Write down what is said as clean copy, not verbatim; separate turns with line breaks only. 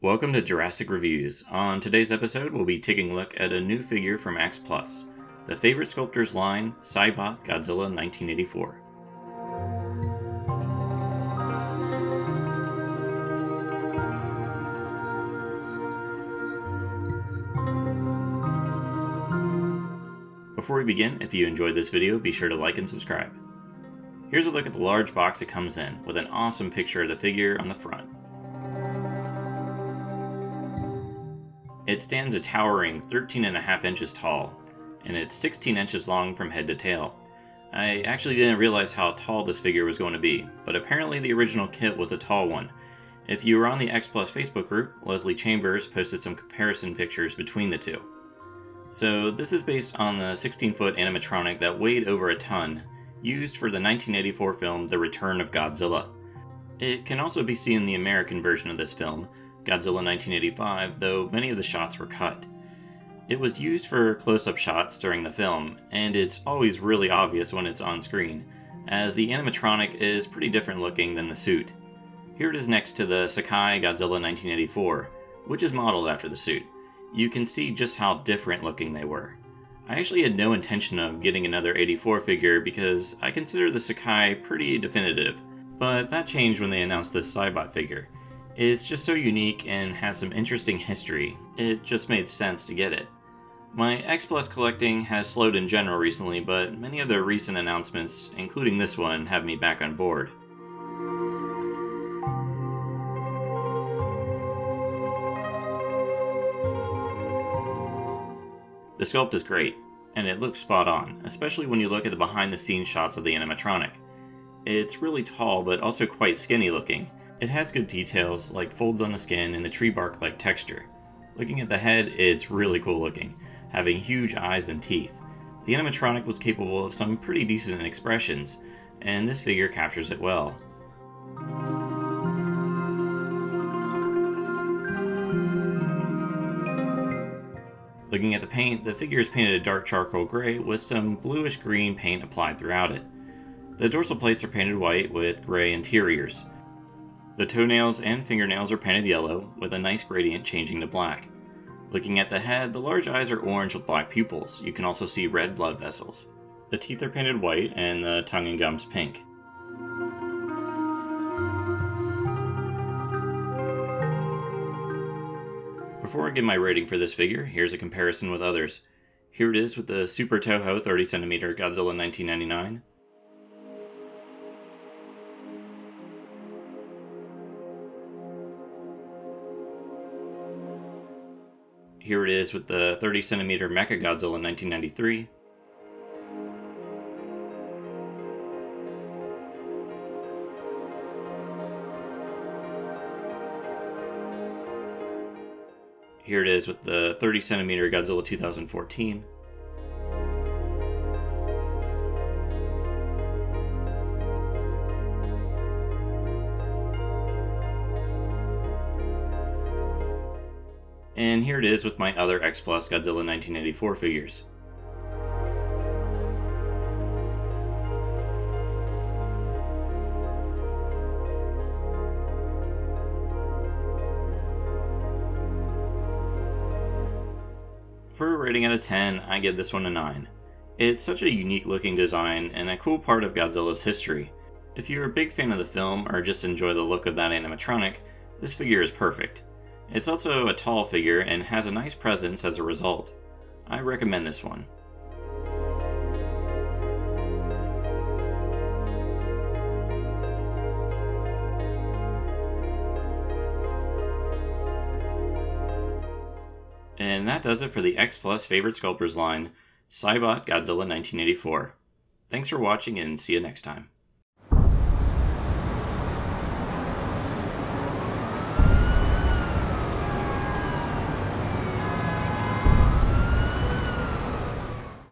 Welcome to Jurassic Reviews. On today's episode, we'll be taking a look at a new figure from X Plus, the Favorite Sculptors line, Saibot Godzilla 1984. Before we begin, if you enjoyed this video, be sure to like and subscribe. Here's a look at the large box it comes in, with an awesome picture of the figure on the front. It stands a towering 13.5 inches tall, and it's 16 inches long from head to tail. I actually didn't realize how tall this figure was going to be, but apparently the original kit was a tall one. If you were on the X Plus Facebook group, Leslie Chambers posted some comparison pictures between the two. So this is based on the 16-foot animatronic that weighed over a ton, used for the 1984 film The Return of Godzilla. It can also be seen in the American version of this film, Godzilla 1985, though many of the shots were cut. It was used for close-up shots during the film, and it's always really obvious when it's on screen, as the animatronic is pretty different looking than the suit. Here it is next to the Sakai Godzilla 1984, which is modeled after the suit. You can see just how different looking they were. I actually had no intention of getting another 84 figure because I consider the Sakai pretty definitive, but that changed when they announced this Saibot figure. It's just so unique and has some interesting history, it just made sense to get it. My X Plus collecting has slowed in general recently, but many of the recent announcements, including this one, have me back on board. The sculpt is great, and it looks spot on, especially when you look at the behind-the-scenes shots of the animatronic. It's really tall, but also quite skinny looking. It has good details, like folds on the skin and the tree bark-like texture. Looking at the head, it's really cool looking, having huge eyes and teeth. The animatronic was capable of some pretty decent expressions, and this figure captures it well. Looking at the paint, the figure is painted a dark charcoal gray with some bluish green paint applied throughout it. The dorsal plates are painted white with gray interiors. The toenails and fingernails are painted yellow, with a nice gradient changing to black. Looking at the head, the large eyes are orange with black pupils. You can also see red blood vessels. The teeth are painted white, and the tongue and gums pink. Before I give my rating for this figure, here's a comparison with others. Here it is with the Super Toho 30cm Godzilla 1999. Here it is with the 30cm Mechagodzilla 1993. Here it is with the 30cm Godzilla 2014. And here it is with my other X Plus Godzilla 1984 figures. For a rating out of 10, I give this one a 9. It's such a unique looking design and a cool part of Godzilla's history. If you're a big fan of the film or just enjoy the look of that animatronic, this figure is perfect. It's also a tall figure and has a nice presence as a result. I recommend this one. And that does it for the X Plus Favorite Sculptors line, Saibot Godzilla 1984. Thanks for watching and see you next time.